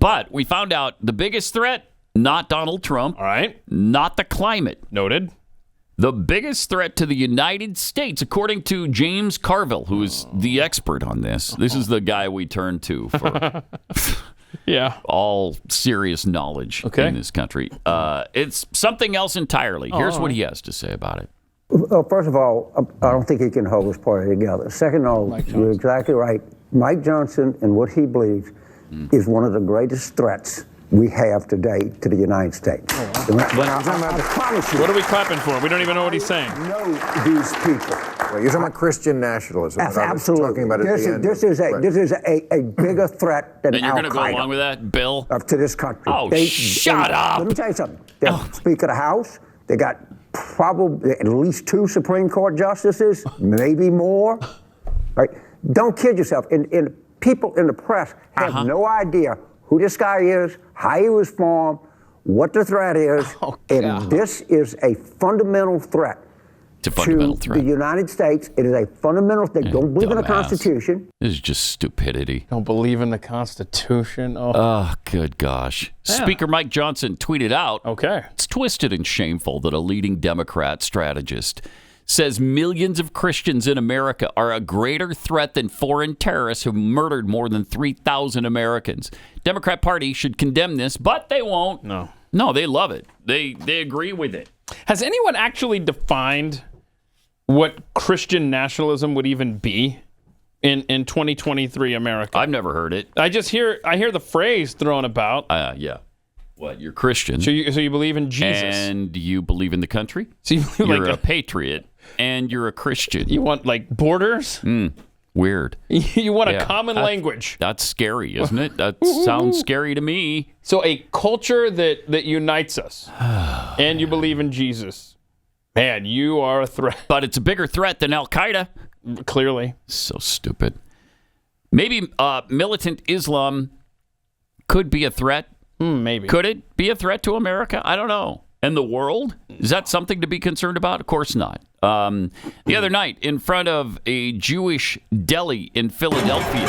But we found out the biggest threat, not Donald Trump. All right. Not the climate. Noted. The biggest threat to the United States, according to James Carville, who is the expert on this. This is the guy we turn to for all serious knowledge in this country. It's something else entirely. Here's what he has to say about it. Well, first of all, I don't think he can hold this party together. Second of all, you're exactly right. Mike Johnson and what he believes is one of the greatest threats we have today to the United States. I promise you. What are we clapping for? We don't even know what he's saying. Know these people. Well, you're talking about Christian nationalism. Absolutely. This is a bigger threat than Al-Qaeda. And you're going to go along with that, Bill? To this country. Oh, shut up. Let me tell you something. The Speaker of the House, they got probably at least 2 Supreme Court justices, maybe more. Right? Don't kid yourself. And people in the press have no idea who this guy is, how he was formed, what the threat is, and this is a fundamental threat to the United States. It is a fundamental thing. Don't believe in the Constitution. This is just stupidity. Don't believe in the Constitution. Oh, good gosh. Yeah. Speaker Mike Johnson tweeted out, it's twisted and shameful that a leading Democrat strategist says millions of Christians in America are a greater threat than foreign terrorists who murdered more than 3,000 Americans. Democrat Party should condemn this, but they won't. No, they love it. They agree with it. Has anyone actually defined what Christian nationalism would even be in 2023 America? I've never heard it. I hear the phrase thrown about. Yeah. What, you're Christian. So you believe in Jesus. And you believe in the country. So you're a patriot. And you're a Christian. You want, borders? Weird. You want a common language. That's scary, isn't it? That sounds scary to me. So a culture that unites us. And you believe in Jesus. Man, you are a threat. But it's a bigger threat than Al-Qaeda. Clearly. So stupid. Maybe militant Islam could be a threat. Maybe. Could it be a threat to America? I don't know. And the world? Is that something to be concerned about? Of course not. The other night, in front of a Jewish deli in Philadelphia.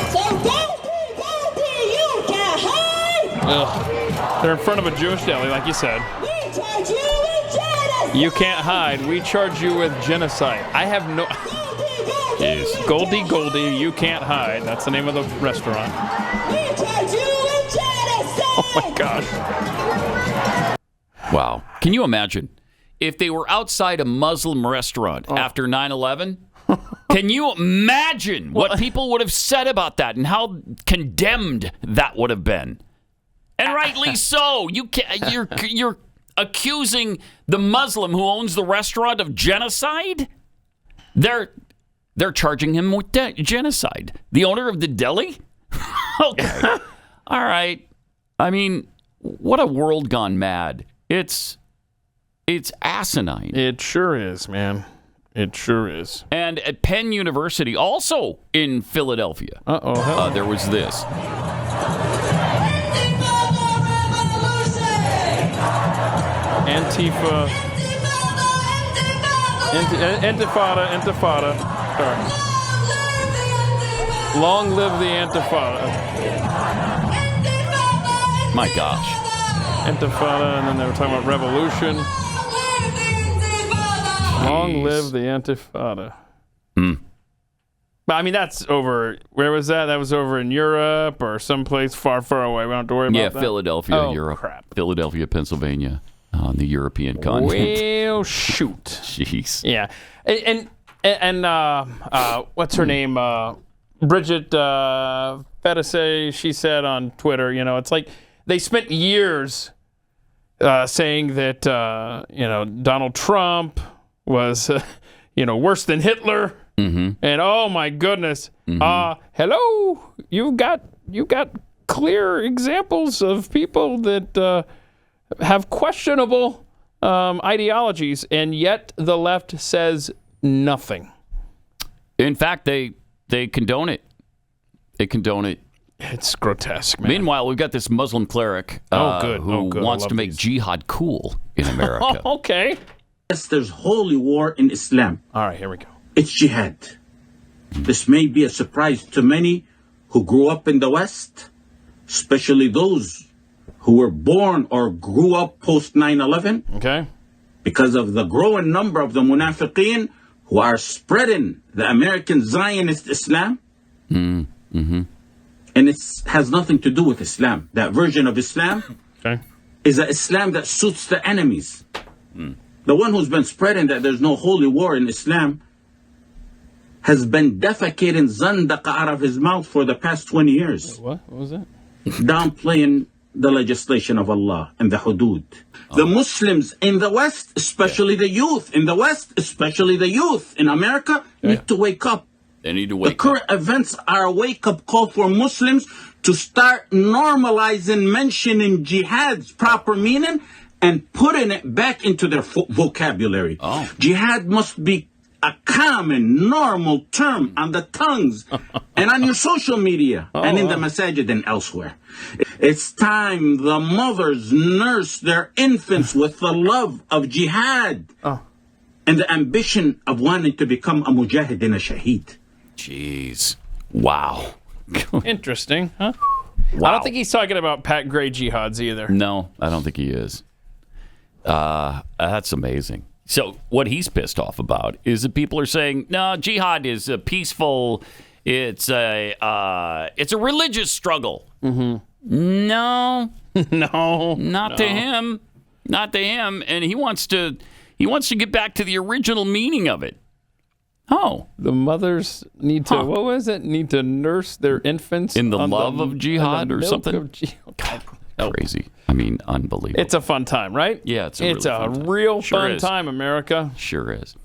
They're in front of a Jewish deli, like you said. You can't hide. We charge you with genocide. I have no... Yes. Goldie, you can't hide. That's the name of the restaurant. Oh, my gosh. Wow. Can you imagine if they were outside a Muslim restaurant after 9/11? Can you imagine what people would have said about that and how condemned that would have been? And rightly so. You're accusing the Muslim who owns the restaurant of genocide? They're charging him with genocide. The owner of the deli? Okay. All right. I mean, what a world gone mad. It's asinine. It sure is, man. It sure is. And at Penn University, also in Philadelphia, there was this. Antifa. Intifada. Sorry. Long live the Antifada. My gosh. Intifada, and then they were talking about revolution. Long live the Antifada. But I mean, that's over. Where was that? That was over in Europe or someplace far, far away. We don't have to worry about that. Yeah, Philadelphia, Europe. Crap. Philadelphia, Pennsylvania, on the European continent. Well, shoot. Jeez. Yeah, and what's her name? Bridget Fetisse. She said on Twitter, it's like they spent years saying that Donald Trump was worse than Hitler. And oh my goodness, hello, you've got clear examples of people that have questionable ideologies, and yet the left says nothing. In fact, they condone it. They condone it. It's grotesque, man. Meanwhile, we've got this Muslim cleric who wants to make jihad cool in America. Okay. Yes, there's holy war in Islam. All right, here we go. It's jihad. This may be a surprise to many who grew up in the West, especially those who were born or grew up post 9/11, Okay. because of the growing number of the munafiqeen who are spreading the American Zionist Islam. Mm-hmm. And it has nothing to do with Islam. That version of Islam Okay. is an Islam that suits the enemies. The one who's been spreading that there's no holy war in Islam has been defecating zandaqa out of his mouth for the past 20 years, What was it? downplaying the legislation of Allah and the hudud. The Muslims in the West, especially the youth in the West, especially the youth in America, need to wake up. They need to The wake up. current events are a wake-up call for Muslims to start normalizing mentioning jihad's proper meaning and putting it back into their vocabulary. Oh. Jihad must be a common, normal term on the tongues and on your social media and in the masajid and elsewhere. It's time the mothers nurse their infants with the love of jihad and the ambition of wanting to become a mujahid and a shaheed. Jeez. Wow. Interesting, huh? Wow. I don't think he's talking about Pat Gray jihads either. No, I don't think he is. That's amazing. So what he's pissed off about is that people are saying, no, jihad is a peaceful, it's a religious struggle. Mm-hmm. No, not to him. Not to him. And he wants to get back to the original meaning of it. Oh. The mothers need to, what was it? Need to nurse their infants In the on love of jihad or milk something? of jihad. Crazy. I mean, unbelievable. It's a fun time, right? Yeah, it's a really fun time. real Sure fun is. time, America. Sure is.